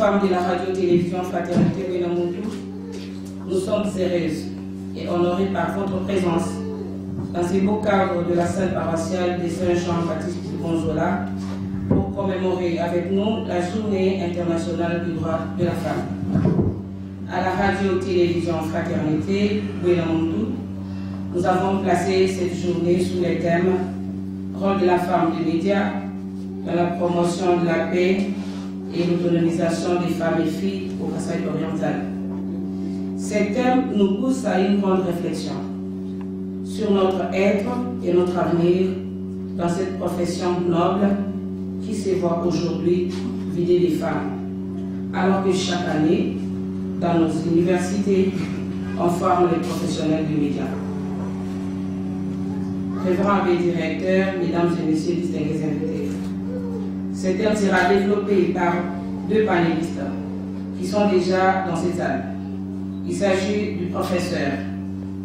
femmes de la radio-télévision Fraternité Buenamuntu, nous sommes heureuses et honorées par votre présence dans ce beau cadre de la salle paroissiale de Saint-Jean-Baptiste de Bonjola pour commémorer avec nous la Journée internationale du droit de la femme. À la radio-télévision Fraternité Buenamuntu, nous avons placé cette journée sous le thème « Rôle de la femme des médias dans la promotion de la paix et l'autonomisation des femmes et filles au Kasaï oriental ». Ces thèmes nous poussent à une grande réflexion sur notre être et notre avenir dans cette profession noble qui se voit aujourd'hui vidée des femmes, alors que chaque année, dans nos universités, on forme les professionnels du média. Révérend abbé directeur, mesdames et messieurs distingués invités, ce thème sera développé par deux panélistes qui sont déjà dans cette salle. Il s'agit du professeur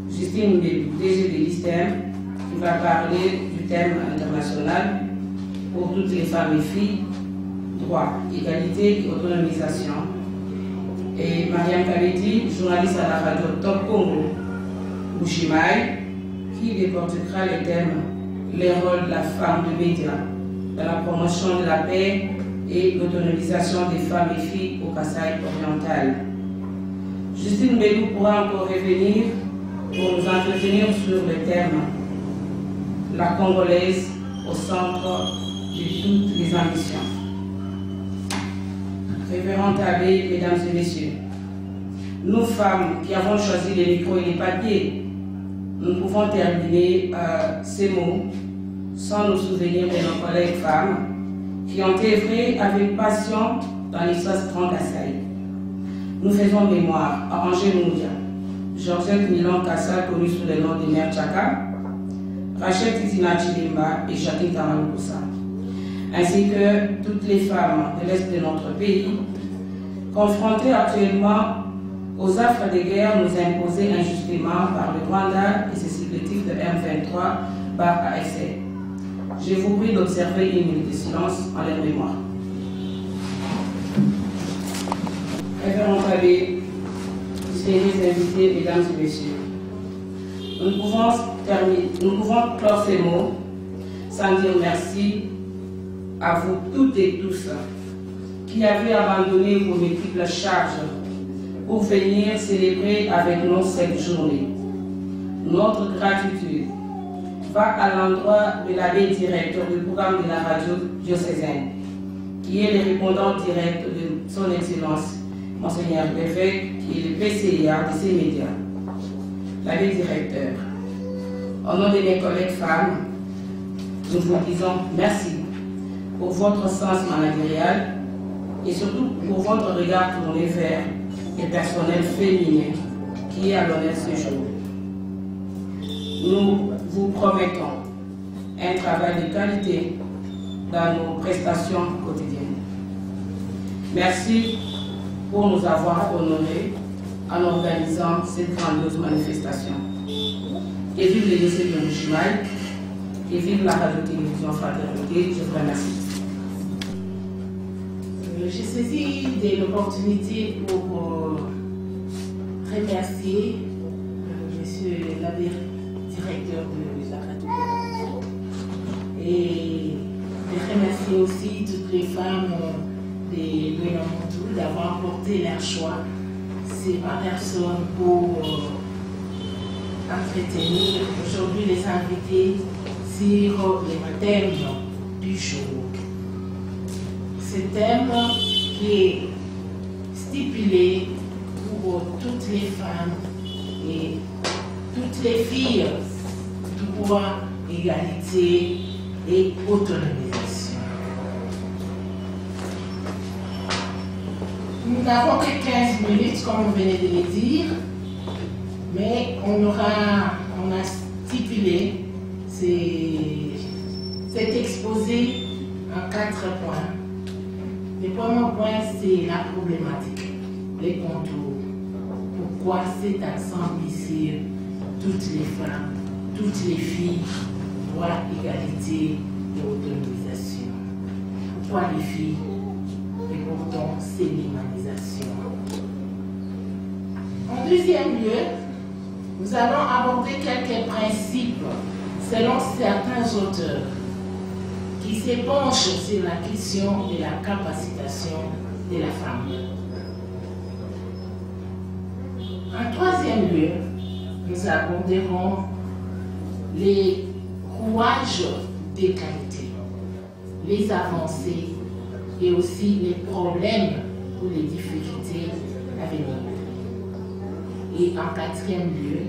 Justine Mbélou, DG de l'ISTEM, qui va parler du thème international pour toutes les femmes et filles, droit, égalité et autonomisation. Et Mariam Kaledi, journaliste à la radio Top Congo, Bouchimaï, qui décortiquera le thème « Les rôles de la femme de médias dans la promotion de la paix et l'autonomisation des femmes et filles au Kasaï oriental ». Justine Mbélou pourra encore revenir pour nous entretenir sur le thème « La Congolaise au centre de toutes les ambitions ». Révérend abbé, mesdames et messieurs, nous femmes qui avons choisi les micros et les papiers, nous pouvons terminer ces mots sans nous souvenir de nos collègues femmes qui ont œuvré avec passion dans l'espace Grand Kasaï. Nous faisons mémoire à Angèle Moudia, Georgette Milan Kassa, connue sous le nom de Mère Tchaka, Rachel Tizina Chilimba et Jacqueline Tamaloussa, ainsi que toutes les femmes de l'Est de notre pays, confrontées actuellement aux affres de guerre nous imposées injustement par le Rwanda et ses supplétifs de M23/AFC. Je vous prie d'observer une minute de silence en leur mémoire. Révérend abbé, distingués invités, mesdames et messieurs, nous pouvons clore ces mots sans dire merci à vous toutes et tous qui avez abandonné vos multiples charges pour venir célébrer avec nous cette journée. Notre gratitude va à l'endroit de l'abbé directeur du programme de la radio diocésaine, qui est le répondant direct de son Excellence, Monseigneur l'évêque, qui est le PCIA de ces médias. L'abbé directeur, au nom de mes collègues femmes, nous vous disons merci pour votre sens managérial et surtout pour votre regard tourné vers les personnels féminins qui est à l'honneur ce jour. Nous vous promettons un travail de qualité dans nos prestations quotidiennes. Merci pour nous avoir honorés en organisant cette grandiose manifestation. Et vive les lycées de Mouchimaï, et vive la radio-télévision Fraternité. Je vous remercie. J'ai saisi de l'opportunité pour remercier monsieur l'abbé directeur de la radio et de remercier aussi toutes les femmes de Buenamuntu d'avoir porté leur choix. C'est ma personne pour entretenir aujourd'hui les invités sur le thème du jour. Ce thème qui est stipulé pour toutes les femmes et toutes les filles, droit, égalité et autonomisation. Nous n'avons que 15 minutes, comme vous venez de le dire, mais on a stipulé cet exposé en 4 points. Le premier point, c'est la problématique, les contours. Pourquoi cet accent mis sur toutes les femmes, toutes les filles, droit, égalité et autonomisation? Pourquoi les filles? pourtant c'est l'humanisation. En deuxième lieu, nous allons aborder quelques principes selon certains auteurs qui s'épanchent sur la question de la capacitation de la femme. En troisième lieu, nous aborderons les rouages des qualités, les avancées et aussi les problèmes ou les difficultés à venir. Et en quatrième lieu,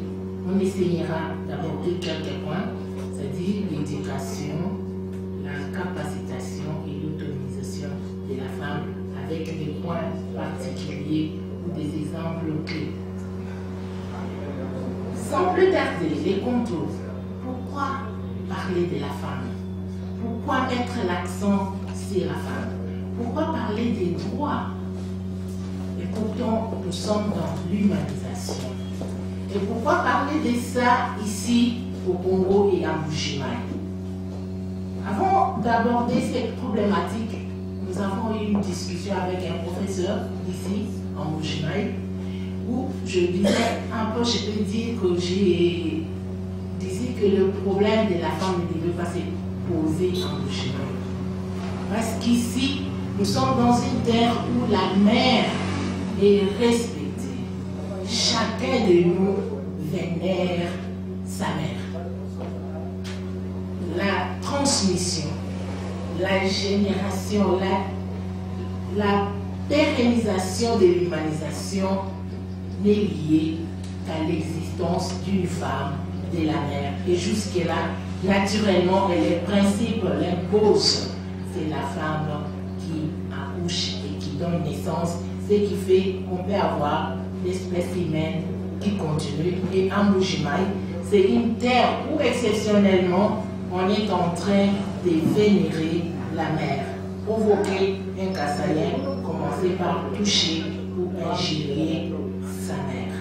on essayera d'aborder quelques points, c'est-à-dire l'éducation, la capacitation et l'autonomisation de la femme avec des points particuliers ou des exemples clés. Sans plus tarder, les contours. Pourquoi parler de la femme? Pourquoi mettre l'accent sur la femme? Pourquoi parler des droits? Et pourtant, nous sommes dans l'humanisation. Et pourquoi parler de ça ici au Congo et à Mbuji-Mayi? Avant d'aborder cette problématique, nous avons eu une discussion avec un professeur ici en Mbuji-Mayi où je disais un peu, je peux dire que j'ai dit que le problème de la femme ne devait pas se poser en Mbuji-Mayi. Parce qu'ici, nous sommes dans une terre où la mère est respectée. Chacun de nous vénère sa mère. La transmission, la génération, la pérennisation de l'humanisation n'est liée qu'à l'existence d'une femme, de la mère. Et jusque-là, naturellement, les principes l'imposent. C'est la femme qui accouche et qui donne naissance, ce qui fait qu'on peut avoir l'espèce humaine qui continue. Et en Mbuji-Mayi, c'est une terre où exceptionnellement on est en train de vénérer la mère, provoquer un Kassaïen, commencer par toucher ou ingérer sa mère.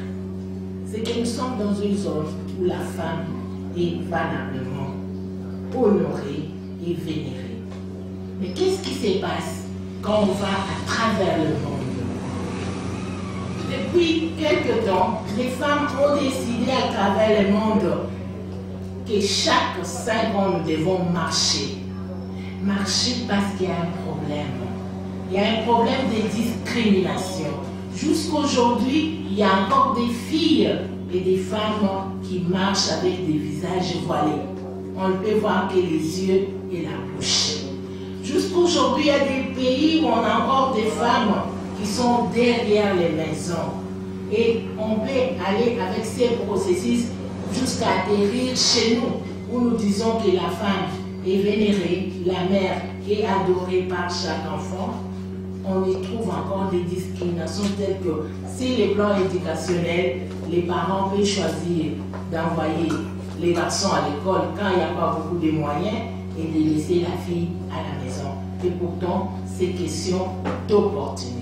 C'est que nous sommes dans une zone où la femme est valablement honorée et vénérée. Mais qu'est-ce qui se passe quand on va à travers le monde? Depuis quelque temps, les femmes ont décidé à travers le monde que chaque 5 ans, nous devons marcher. Marcher parce qu'il y a un problème. Il y a un problème de discrimination. Jusqu'aujourd'hui, il y a encore des filles et des femmes qui marchent avec des visages voilés. On ne peut voir que les yeux et la bouche. Jusqu'aujourd'hui, il y a des pays où on a encore des femmes qui sont derrière les maisons. Et on peut aller avec ces processus jusqu'à atterrir chez nous, où nous disons que la femme est vénérée, la mère est adorée par chaque enfant. On y trouve encore des discriminations telles que si le plan éducationnel, les parents peuvent choisir d'envoyer les garçons à l'école quand il n'y a pas beaucoup de moyens et de laisser la fille à la maison. Et pourtant, c'est question d'opportunité.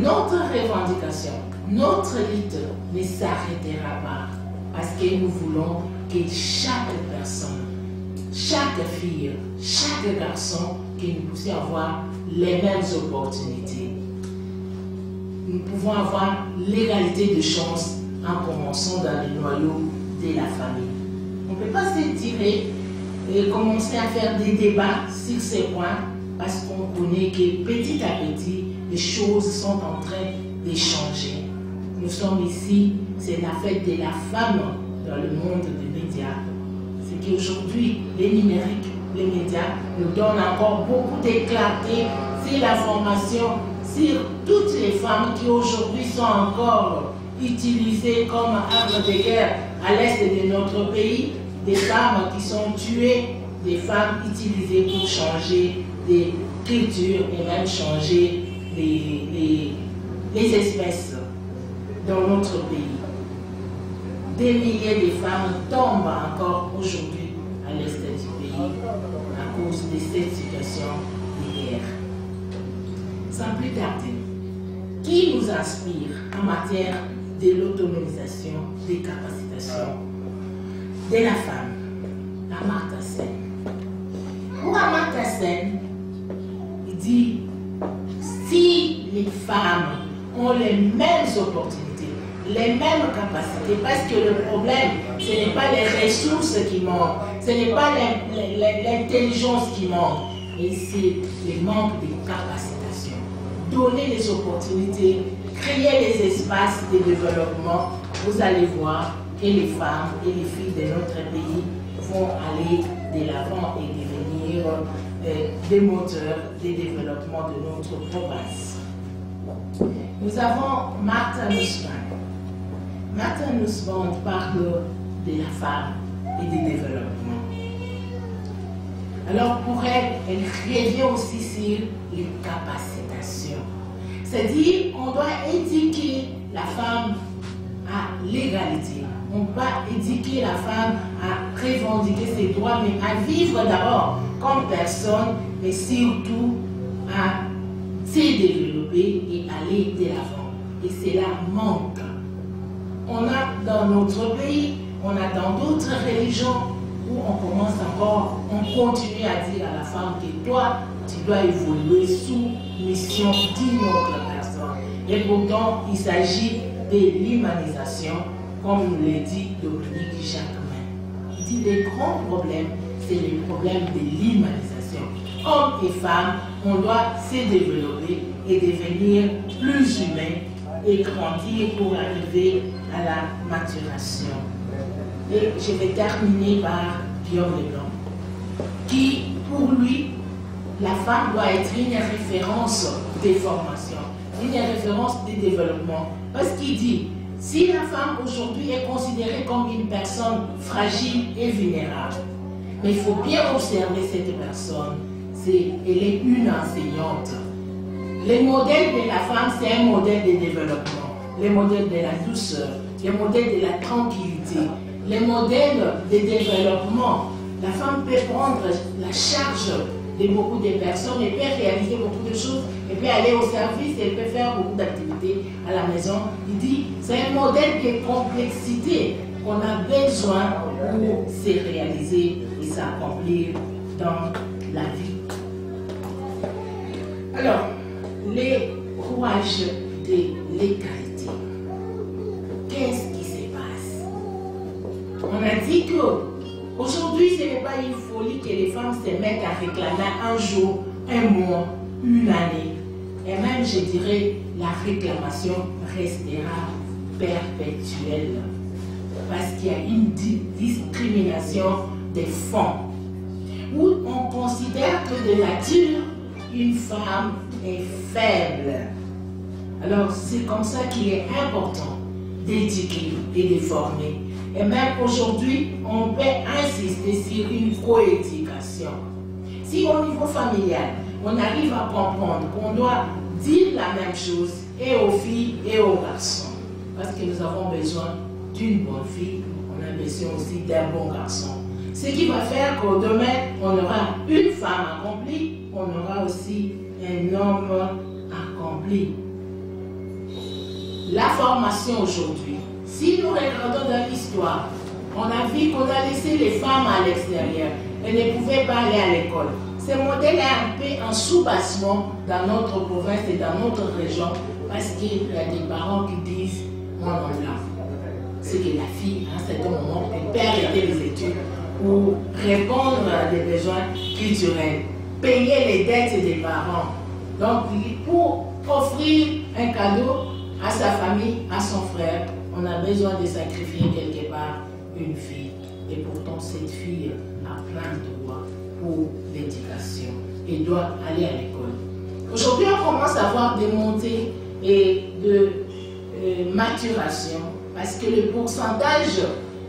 Notre revendication, notre lutte ne s'arrêtera pas parce que nous voulons que chaque personne, chaque fille, chaque garçon, que nous puissions avoir les mêmes opportunités. Nous pouvons avoir l'égalité de chances en commençant dans le noyau de la famille. On ne peut pas s'étirer et commencer à faire des débats sur ces points parce qu'on connaît que petit à petit, les choses sont en train de changer. Nous sommes ici, c'est la fête de la femme dans le monde des médias. C'est qu'aujourd'hui, les numériques, les médias nous donnent encore beaucoup de clarté sur l'information, sur toutes les femmes qui aujourd'hui sont encore utilisées comme armes de guerre à l'est de notre pays, des femmes qui sont tuées, des femmes utilisées pour changer des cultures et même changer les espèces dans notre pays. Des milliers de femmes tombent encore aujourd'hui à l'est du pays à cause de cette situation de guerre. Sans plus tarder, qui nous inspire en matière de l'autonomisation, des capacitations de la femme? Amartya Sen. Pour Amartya Sen, il dit ont les mêmes opportunités, les mêmes capacités, parce que le problème, ce n'est pas les ressources qui manquent, ce n'est pas l'intelligence qui manque, mais c'est le manque de capacitation. Donner les opportunités, créer les espaces de développement, vous allez voir que les femmes et les filles de notre pays vont aller de l'avant et devenir des moteurs de développement de notre province. Nous avons Martha Nussbaum. Martha Nussbaum parle de la femme et du développement. Alors pour elle, elle revient aussi sur les capacitations. C'est-à-dire, on doit éduquer la femme à l'égalité. On doit éduquer la femme à revendiquer ses droits, mais à vivre d'abord comme personne, mais surtout à se développer et aller de l'avant. Et cela manque. On a dans notre pays, on a dans d'autres religions où on commence encore, on continue à dire à la femme que toi, tu dois évoluer sous mission d'une autre personne. Et pourtant, il s'agit de l'humanisation, comme le dit Dominique Jacquemin. Il dit les grands problèmes, c'est le problème de l'humanisation. Hommes et femmes, on doit se développer et devenir plus humains et grandir pour arriver à la maturation. Et je vais terminer par Guillaume Leblanc, qui, pour lui, la femme doit être une référence des formations, une référence des développements. Parce qu'il dit, si la femme aujourd'hui est considérée comme une personne fragile et vulnérable, mais il faut bien observer cette personne, elle est une enseignante. Le modèle de la femme, c'est un modèle de développement, le modèle de la douceur, le modèle de la tranquillité, le modèle de développement. La femme peut prendre la charge de beaucoup de personnes, elle peut réaliser beaucoup de choses, elle peut aller au service, elle peut faire beaucoup d'activités à la maison. Il dit, c'est un modèle de complexité qu'on a besoin pour se réaliser et s'accomplir dans la vie. Alors, les rouages de l'égalité. Qu'est-ce qui se passe? On a dit que aujourd'hui, ce n'est pas une folie que les femmes se mettent à réclamer un jour, un mois, une année. Et même, je dirais, la réclamation restera perpétuelle. Parce qu'il y a une discrimination des fonds. Où on considère que de nature, une femme est faible. Alors, c'est comme ça qu'il est important d'éduquer et de former. Et même aujourd'hui, on peut insister sur une coéducation. Si au niveau familial, on arrive à comprendre qu'on doit dire la même chose et aux filles et aux garçons, parce que nous avons besoin d'une bonne fille, on a besoin aussi d'un bon garçon. Ce qui va faire que demain, on aura une femme accomplie, on aura aussi un homme accompli. La formation aujourd'hui, si nous regardons dans l'histoire, on a vu qu'on a laissé les femmes à l'extérieur. Elles ne pouvaient pas aller à l'école. Ce modèle est un peu en sous-bassement dans notre province et dans notre région parce qu'il y a des parents qui disent non, non, là. C'est que la fille, à un certain moment, elle peut arrêter les études pour répondre à des besoins culturels, payer les dettes des parents. Donc, pour offrir un cadeau à sa famille, à son frère, on a besoin de sacrifier quelque part une fille. Et pourtant, cette fille a plein de droits pour l'éducation et doit aller à l'école. Aujourd'hui, on commence à voir des montées et de maturation parce que le pourcentage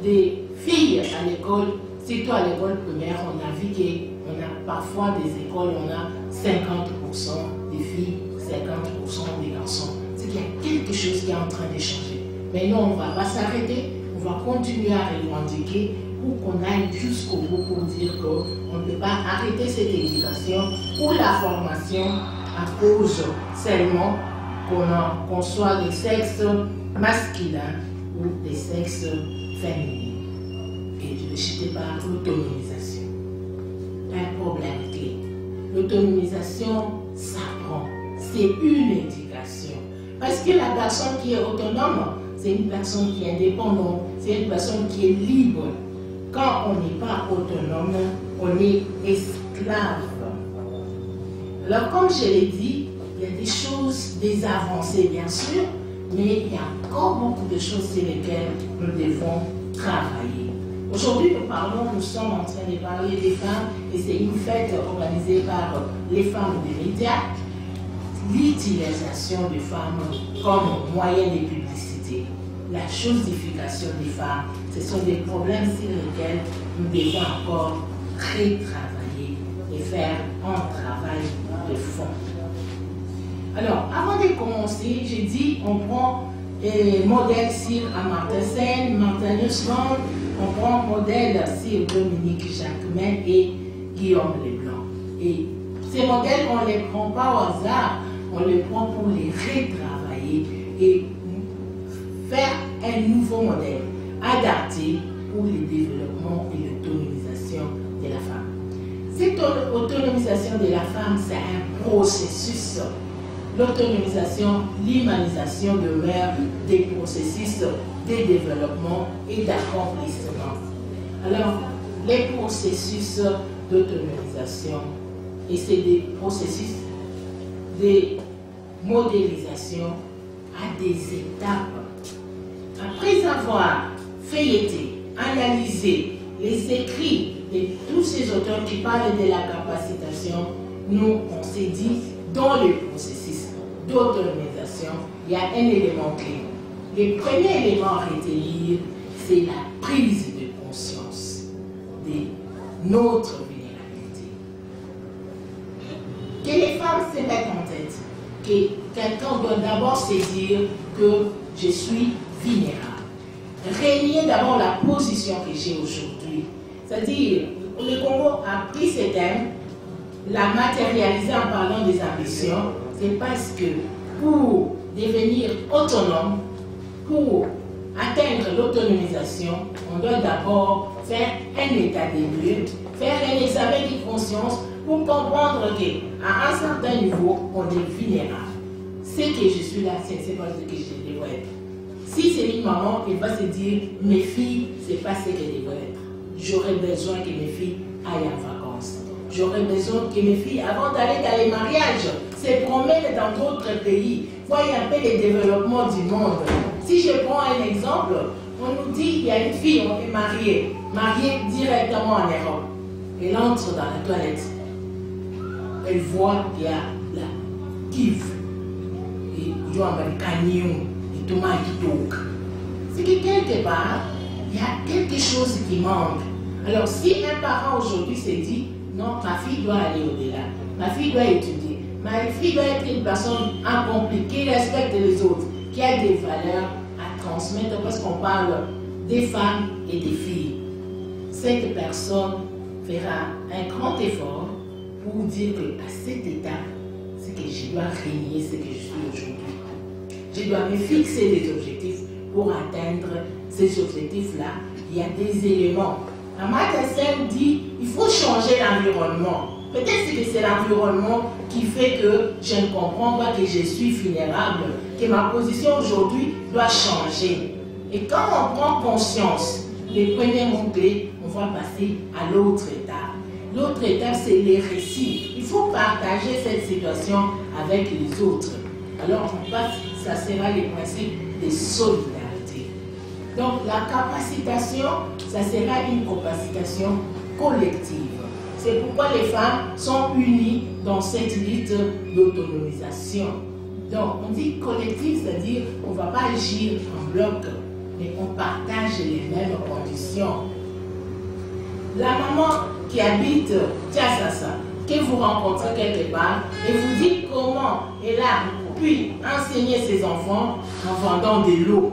des filles à l'école, surtout à l'école primaire, on a vu qu'on a parfois des écoles, on a 50% des filles, 50% des garçons. C'est qu'il y a quelque chose qui est en train de changer. Mais non, on ne va pas s'arrêter, on va continuer à revendiquer pour qu'on aille jusqu'au bout pour dire qu'on ne peut pas arrêter cette éducation ou la formation à cause seulement qu'on soit des sexes masculins ou des sexes féminins. Et je vais jeter par l'autonomisation. Un problème clé. L'autonomisation s'apprend. C'est une éducation. Parce que la personne qui est autonome, c'est une personne qui est indépendante, c'est une personne qui est libre. Quand on n'est pas autonome, on est esclave. Alors, comme je l'ai dit, il y a des choses, des avancées bien sûr, mais il y a encore beaucoup de choses sur lesquelles nous devons travailler. Aujourd'hui, nous sommes en train de parler des femmes et c'est une fête organisée par les femmes des médias. L'utilisation des femmes comme moyen de publicité, la chosification des femmes, ce sont des problèmes sur lesquels nous devons encore retravailler et faire un travail de fond. Alors, avant de commencer, j'ai dit on prend modèle sur Amartya Sen, Martin Nussbaum, on prend modèle sur Dominique Jacquemin et Guillaume Leblanc. Et ces modèles, on ne les prend pas au hasard, on les prend pour les retravailler et faire un nouveau modèle adapté pour le développement et l'autonomisation de la femme. Cette autonomisation de la femme, c'est un processus. L'autonomisation, l'humanisation demeure des processus de développement et d'accomplissement. Alors, les processus d'autonomisation, et c'est des processus de modélisation à des étapes. Après avoir feuilleté, analysé les écrits de tous ces auteurs qui parlent de la capacitation, nous, on s'est dit, dans le processus d'autonomisation, il y a un élément clé. Le premier élément à retenir, c'est la prise de conscience de notre vulnérabilité. Que les femmes se mettent en tête que quelqu'un doit d'abord se dire que je suis vulnérable. Régner d'abord la position que j'ai aujourd'hui. C'est-à-dire, le Congo a pris ce thème, l'a matérialisé en parlant des ambitions, c'est parce que pour devenir autonome, pour atteindre l'autonomisation, on doit d'abord faire un état des lieux, faire un examen de conscience pour comprendre qu'à un certain niveau, on est vulnérable. Ce que je suis là, c'est pas ce que je devrais être. Si c'est une maman, elle va se dire, mes filles, c'est pas ce qu'elles devraient être. J'aurais besoin que mes filles aillent en vacances. J'aurais besoin que mes filles, avant d'aller dans les mariages, se promènent dans d'autres pays, voient un peu les développements du monde. Si je prends un exemple, on nous dit qu'il y a une fille, on est mariée directement en Europe. Elle entre dans la toilette. Elle voit qu'il y a la kiff, et il y a un cagnon, et tout le monde qui toque. C'est que quelque part, il y a quelque chose qui manque. Alors si un parent aujourd'hui se dit, non, ma fille doit aller au-delà, ma fille doit étudier, ma fille doit être une personne accomplie, qui respecte les autres, qui a des valeurs à transmettre, parce qu'on parle des femmes et des filles. Cette personne fera un grand effort pour dire qu'à cet état, c'est que je dois régner ce que je suis aujourd'hui. Je dois me fixer des objectifs pour atteindre ces objectifs-là. Il y a des éléments. Amartya Sen dit il faut changer l'environnement. Peut-être que c'est l'environnement qui fait que je ne comprends pas que je suis vulnérable, que ma position aujourd'hui doit changer. Et quand on prend conscience des premiers mots-clés, on va passer à l'autre étape. L'autre étape, c'est les récits. Il faut partager cette situation avec les autres. Alors, on passe, ça sera les principes de solidarité. Donc, la capacitation, ça sera une capacitation collective. C'est pourquoi les femmes sont unies dans cette lutte d'autonomisation. Donc, on dit collectif, c'est-à-dire qu'on ne va pas agir en bloc, mais on partage les mêmes conditions. La maman qui habite Tiasasa, que vous rencontrez quelque part, et vous dites comment elle a pu enseigner ses enfants en vendant de l'eau.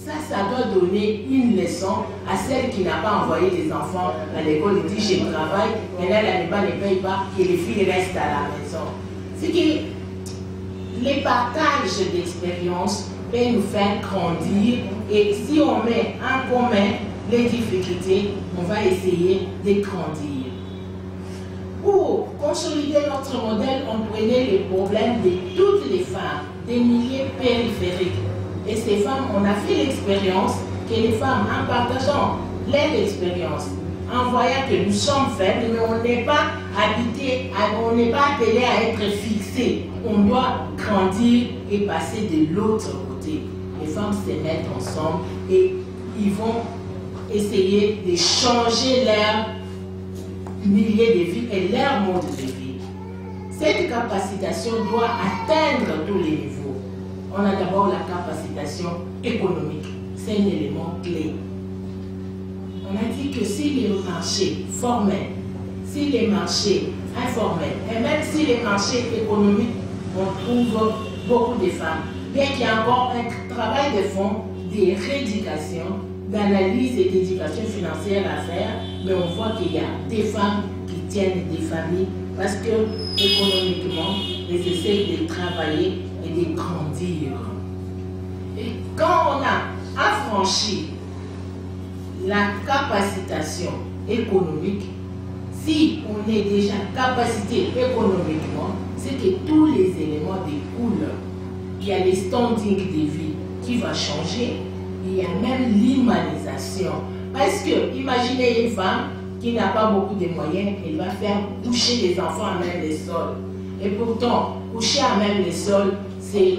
Ça doit donner une leçon à celle qui n'a pas envoyé des enfants à l'école et dit je travaille, mais là là ne paye pas et les filles restent à la maison. C'est que les partages d'expériences peuvent nous faire grandir et si on met en commun les difficultés, on va essayer de grandir. Pour consolider notre modèle, on prenait les problèmes de toutes les femmes des milieux périphériques. Et ces femmes, on a fait l'expérience que les femmes, en partageant leur expérience, en voyant que nous sommes faibles, mais on n'est pas habité, on n'est pas appelé à être fixé. On doit grandir et passer de l'autre côté. Les femmes se mettent ensemble et ils vont essayer de changer leur milieu de vie et leur mode de vie. Cette capacitation doit atteindre tous les niveaux. On a d'abord la capacitation économique. C'est un élément clé. On a dit que si les marchés formels, si les marchés informels, et même si les marchés économiques, on trouve beaucoup de femmes, bien qu'il y ait encore un travail de fond, de rééducation, d'analyse et d'éducation financière à faire, mais on voit qu'il y a des femmes qui tiennent des familles parce que économiquement, elles essaient de travailler et de grandir. Et quand on a affranchi la capacitation économique, si on est déjà capacité économiquement, c'est que tous les éléments découlent. Il y a les standings de vie qui va changer, il y a même l'humanisation. Parce que, imaginez une femme qui n'a pas beaucoup de moyens, elle va faire coucher les enfants à même les sols. Et pourtant, coucher à même les sols, c'est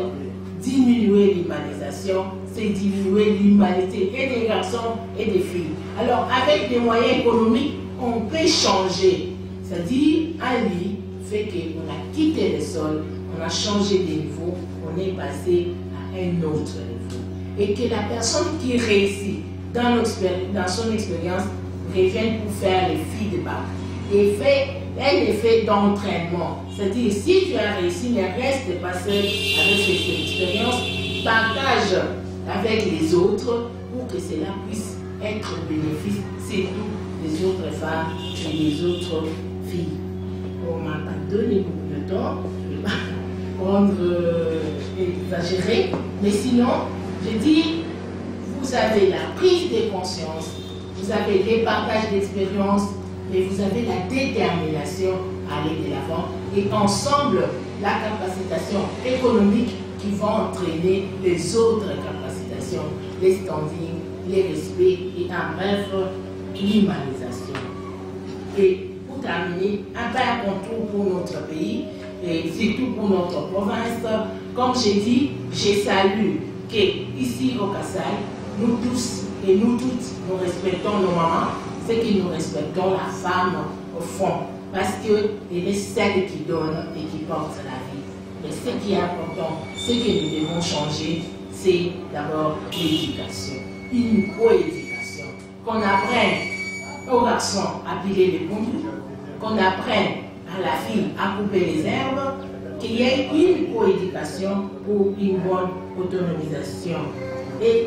diminuer l'humanisation, c'est diminuer l'humanité et des garçons et des filles. Alors, avec des moyens économiques, on peut changer. C'est-à-dire, un lit fait qu'on a quitté le sol, on a changé de niveau, on est passé à un autre niveau. Et que la personne qui réussit dans son expérience revienne pour faire les filles de bac. Et fait un effet d'entraînement. C'est-à-dire, si tu as réussi, ne reste pas seul avec cette expérience, partage avec les autres pour que cela puisse être bénéfice, c'est tout, les autres femmes et les autres filles. On m'a pas donné beaucoup de temps, je ne vais pas prendre exagérer, mais sinon, je dis, vous avez la prise de conscience, vous avez des partages d'expérience, mais vous avez la détermination à aller de l'avant et ensemble la capacitation économique qui va entraîner les autres capacitations, les standings, les respects et en bref, l'humanisation. Et pour terminer, un bel contour pour notre pays et surtout pour notre province, comme j'ai dit, je salue qu'ici au Kassai, nous tous et nous toutes, nous respectons nos mamans, c'est que nous respectons la femme au fond, parce qu'elle est celle qui donne et qui porte la vie. Mais ce qui est important, ce que nous devons changer, c'est d'abord l'éducation, une coéducation. Qu'on apprenne aux garçons à piler les pommes, qu'on apprenne à la fille à couper les herbes, qu'il y ait une coéducation pour une bonne autonomisation. Et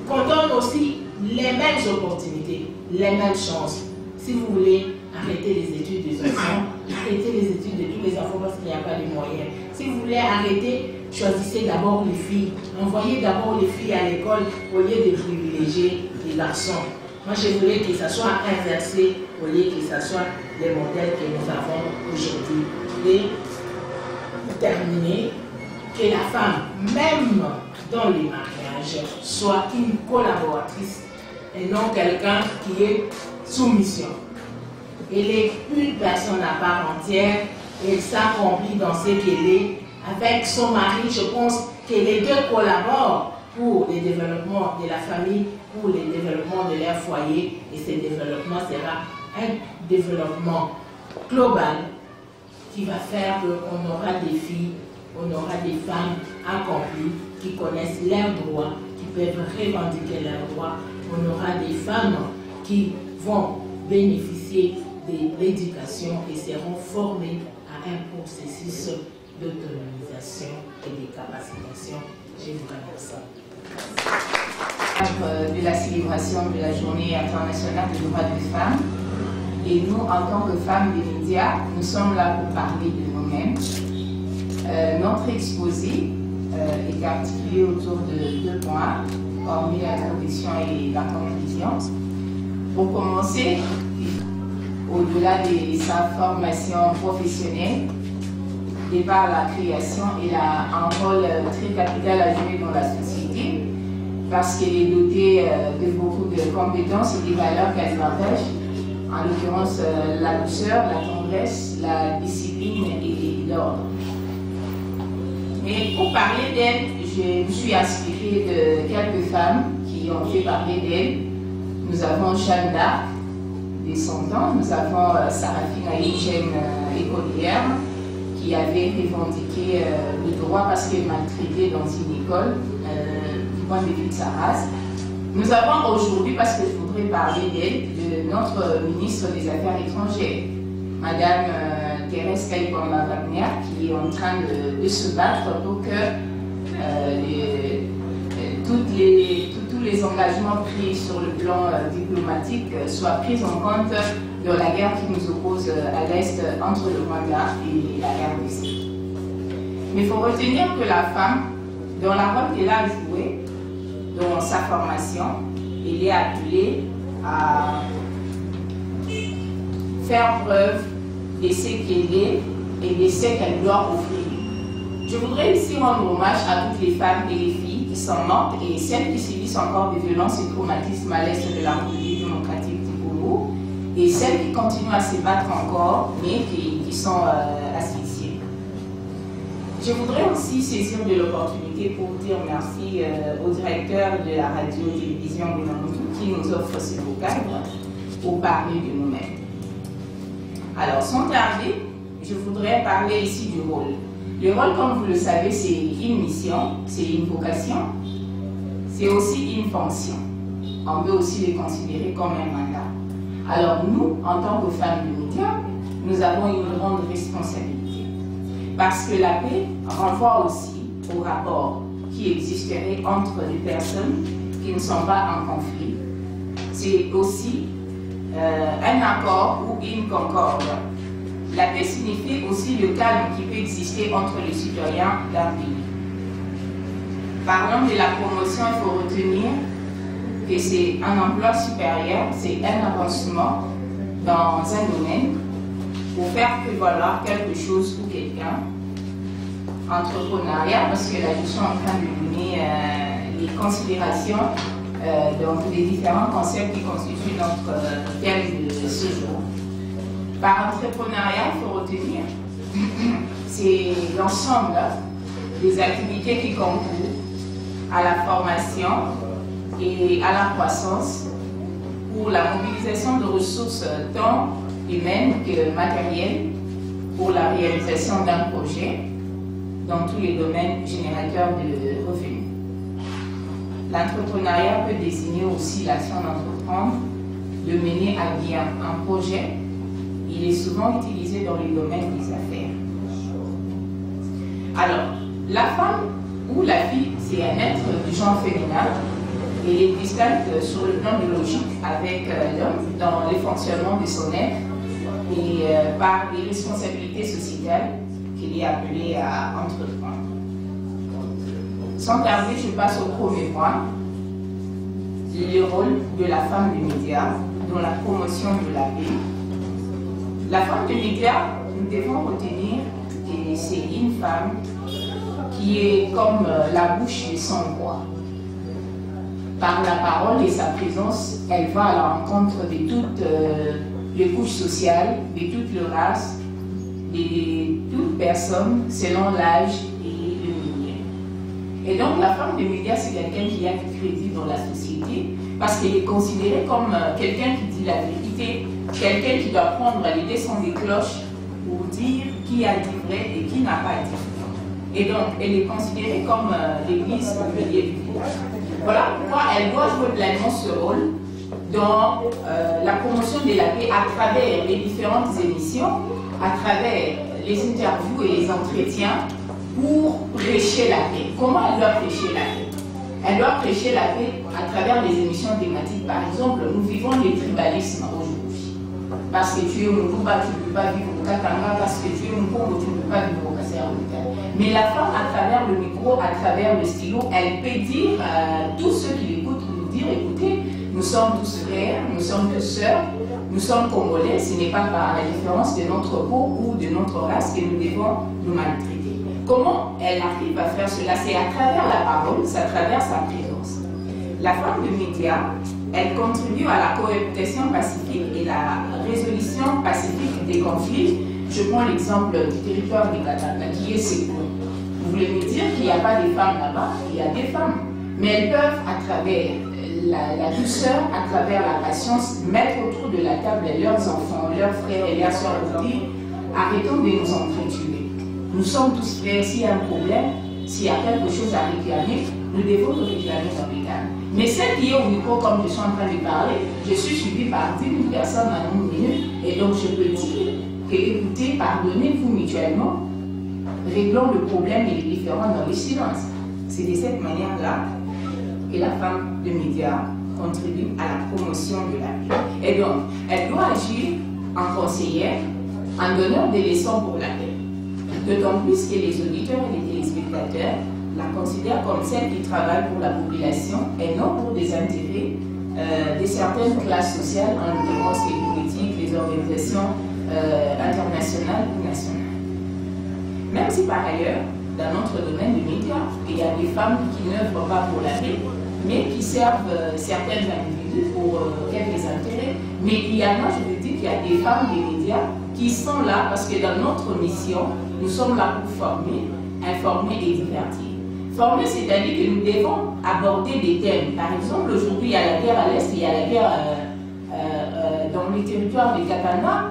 qu'on donne aussi les mêmes opportunités, les mêmes chances. Si vous voulez arrêter les études des enfants, arrêtez les études de tous les enfants parce qu'il n'y a pas de moyens. Si vous voulez arrêter, choisissez d'abord les filles. Envoyez d'abord les filles à l'école au lieu de privilégier les garçons. Moi, je voulais que ça soit inversé au lieu que ça soit les modèles que nous avons aujourd'hui. Et pour terminer, que la femme, même dans les mariages, soit une collaboratrice et non quelqu'un qui est soumission. Elle est une personne à part entière, elle s'accomplit dans ce qu'elle est. Avec son mari, je pense que les deux collaborent pour le développement de la famille, pour le développement de leur foyer, et ce développement sera un développement global qui va faire qu'on aura des filles, on aura des femmes accomplies qui connaissent leurs droits, qui peuvent revendiquer leurs droits. On aura des femmes qui vont bénéficier de l'éducation et seront formées à un processus d'autonomisation et de capacitation. Je vous remercie. De la célébration de la Journée internationale des droits des femmes. Et nous, en tant que femmes des médias, nous sommes là pour parler de nous-mêmes. Notre exposé est articulé autour de 2 points, hormis la conviction et la conclusion. Pour commencer, au-delà de sa formation professionnelle, de par la création, elle a un rôle très capital à jouer dans la société parce qu'elle est dotée de beaucoup de compétences et des valeurs qu'elle partage, en l'occurrence la douceur, la tendresse, la discipline et l'ordre. Mais pour parler d'elle, je me suis inspirée de quelques femmes qui ont fait parler d'elle. Nous avons Jeanne d'Arc, descendant, nous avons Saraphine Aïe, écolière, qui avait revendiqué le droit parce qu'elle maltraitait dans une école du point de vue de sa race. Nous avons aujourd'hui, parce que je voudrais parler d'elle, de notre ministre des Affaires étrangères, Madame Thérèse Kayibanda-Wagner, qui est en train de se battre pour que tous les engagements pris sur le plan diplomatique soient pris en compte dans la guerre qui nous oppose à l'Est entre le Rwanda et la RDC. Mais il faut retenir que la femme, dans la rôle qu'elle a joué dans sa formation, elle est appelée à faire preuve de ce qu'elle est et de ce qu'elle doit offrir. Je voudrais ici rendre hommage à toutes les femmes et les filles qui sont mortes et celles qui subissent encore des violences et traumatismes à l'Est de la République démocratique du Congo et celles qui continuent à se battre encore mais qui sont asphyxiées. Je voudrais aussi saisir de l'opportunité pour dire merci au directeur de la radio-télévision Bounamoudou qui nous offre ce beau cadre pour parler de nous-mêmes. Alors, sans tarder, je voudrais parler ici du rôle. Le rôle, comme vous le savez, c'est une mission, c'est une vocation, c'est aussi une fonction. On peut aussi les considérer comme un mandat. Alors nous, en tant que femmes de médias, nous avons une grande responsabilité. Parce que la paix renvoie aussi au rapport qui existerait entre les personnes qui ne sont pas en conflit. C'est aussi un accord ou une concorde. La paix signifie aussi le calme qui peut exister entre les citoyens d'un pays. Parlant de la promotion, il faut retenir que c'est un emploi supérieur, c'est un avancement dans un domaine pour faire prévaloir quelque chose ou quelqu'un. Entrepreneuriat, parce que là je suis en train de donner les considérations dans les différents concepts qui constituent notre thème de ce jour. Par entrepreneuriat, il faut retenir, c'est l'ensemble des activités qui concourent à la formation et à la croissance pour la mobilisation de ressources tant humaines que matérielles pour la réalisation d'un projet dans tous les domaines générateurs de revenus. L'entrepreneuriat peut désigner aussi l'action d'entreprendre, de mener à bien un projet. Il est souvent utilisé dans les domaines des affaires. Alors, la femme ou la fille, c'est un être du genre féminin. Elle est distincte sur le plan biologique avec l'homme dans le fonctionnement de son être et par les responsabilités sociétales qu'il est appelé à entreprendre. Sans tarder, je passe au premier point, le rôle de la femme des médias dans la promotion de la paix. La femme des médias, nous devons retenir que c'est une femme qui est comme la bouche de son roi. Par la parole et sa présence, elle va à la rencontre de toutes les couches sociales, de toutes les races, de toutes personnes selon l'âge et le milieu. Et donc la femme des médias, c'est quelqu'un qui a du crédit dans la société parce qu'elle est considérée comme quelqu'un qui dit la vérité, quelqu'un qui doit prendre les sons des cloches pour dire qui a dit vrai et qui n'a pas dit vrai. Et donc elle est considérée comme l'église au milieu du village. Voilà pourquoi elle doit jouer pleinement ce rôle dans la promotion de la paix à travers les différentes émissions, à travers les interviews et les entretiens pour prêcher la paix. Comment elle doit prêcher la paix? Elle doit prêcher la paix à travers les émissions thématiques. Par exemple, nous vivons le tribalisme aujourd'hui. Parce que tu es Mukuba, tu ne peux pas vivre au Katanga, parce que tu es Mukongo, tu ne peux pas vivre au Kasserabouka. Mais la femme, à travers le micro, à travers le stylo, elle peut dire à tous ceux qui l'écoutent, nous dire, écoutez, nous sommes tous frères, nous sommes tous sœurs, nous sommes Congolais, ce n'est pas par la différence de notre peau ou de notre race que nous devons nous maltraiter. Comment elle arrive à faire cela? C'est à travers la parole, c'est à travers sa présence. La femme de média, elle contribue à la cohabitation pacifique et la résolution pacifique des conflits. Je prends l'exemple du territoire du Katanga, qui est Sékou. Vous voulez me dire qu'il n'y a pas de femmes là-bas? Il y a des femmes. Mais elles peuvent, à travers la douceur, à travers la patience, mettre autour de la table leurs enfants, leurs frères et leurs soeurs pour dire arrêtons de nous entretuer. Nous sommes tous frères. S'il y a un problème, s'il y a quelque chose à réclamer, nous devons le réclamer dans le calme. Mais celle qui est au micro, comme je suis en train de parler, je suis suivie par 10 000 personnes en une minute, et donc je peux dire que écoutez, pardonnez-vous mutuellement, réglons le problème et les différends dans le silence. C'est de cette manière-là que la femme de médias contribue à la promotion de la paix. Et donc, elle doit agir en conseillère, en donneur des leçons pour la paix. D'autant plus que les auditeurs et les téléspectateurs la considèrent comme celle qui travaille pour la population et non pour des intérêts de certaines classes sociales, en l'occurrence les politiques, les organisations internationales ou nationales. Même si par ailleurs, dans notre domaine de médias, il y a des femmes qui n'œuvrent pas pour la paix, mais qui servent certains individus pour quelques intérêts. Mais il y en a, je veux dire, qu'il y a des femmes des médias qui sont là parce que dans notre mission, nous sommes là pour former, informer et divertir. Former, c'est-à-dire que nous devons aborder des thèmes. Par exemple, aujourd'hui, il y a la guerre à l'Est, il y a la guerre dans les territoires du Katanga,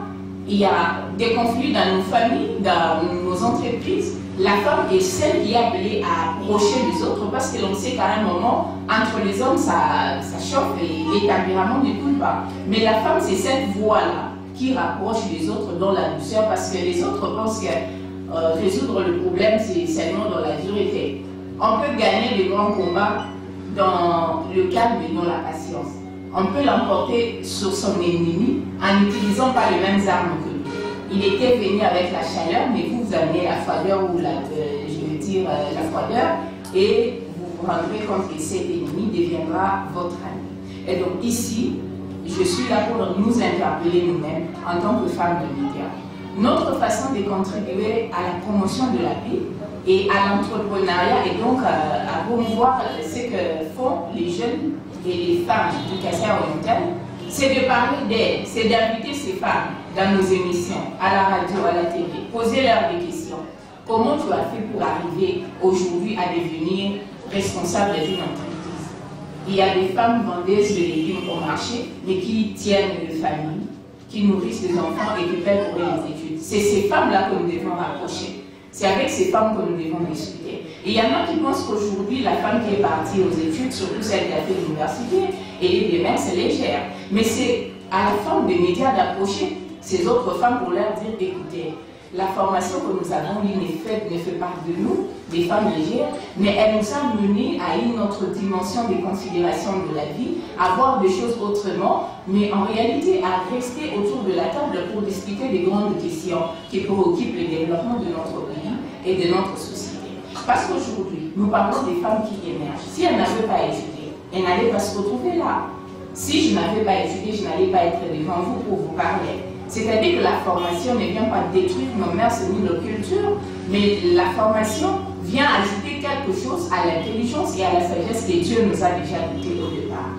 il y a des conflits dans nos familles, dans nos entreprises. La femme est celle qui est appelée à approcher les autres parce que l'on sait qu'à un moment, entre les hommes, ça chauffe et les tempéraments ne coulent pas. Mais la femme, c'est cette voie-là qui rapproche les autres dans la douceur parce que les autres pensent que résoudre le problème, c'est seulement dans la dureté. On peut gagner de grands combats dans le calme et dans la patience. On peut l'emporter sur son ennemi en n'utilisant pas les mêmes armes que lui. Il était venu avec la chaleur, mais vous amenez la froideur ou la froideur et vous vous rendrez compte que cet ennemi deviendra votre ami. Et donc ici, je suis là pour nous interpeller nous-mêmes en tant que femmes de médias. Notre façon de contribuer à la promotion de la paix et à l'entrepreneuriat et donc à promouvoir ce que font les jeunes et les femmes du Kasai oriental, c'est de parler d'elles, c'est d'inviter ces femmes dans nos émissions, à la radio, à la télé, poser leur des questions. Comment tu as fait pour arriver aujourd'hui à devenir responsable d'une entreprise? Il y a des femmes vendeuses de légumes au marché, mais qui tiennent une famille, qui nourrissent des enfants et qui paient pour les études. C'est ces femmes-là que nous devons rapprocher. C'est avec ces femmes que nous devons discuter. Et il y en a qui pensent qu'aujourd'hui, la femme qui est partie aux études, surtout celle qui a fait l'université, et demain, c'est légère. Mais c'est à la femme des médias d'approcher ces autres femmes pour leur dire, écoutez, la formation que nous avons eue ne fait pas de nous des femmes légères, mais elle nous a menés à une autre dimension de considération de la vie, à voir des choses autrement, mais en réalité à rester autour de la table pour discuter des grandes questions qui préoccupent le développement de notre pays et de notre société. Parce qu'aujourd'hui, nous parlons des femmes qui émergent. Si elles n'avaient pas étudié, elles n'allaient pas se retrouver là. Si je n'avais pas étudié, je n'allais pas être devant vous pour vous parler. C'est-à-dire que la formation ne vient pas détruire nos mœurs ni nos cultures, mais la formation vient ajouter quelque chose à l'intelligence et à la sagesse que Dieu nous a déjà dotée au départ.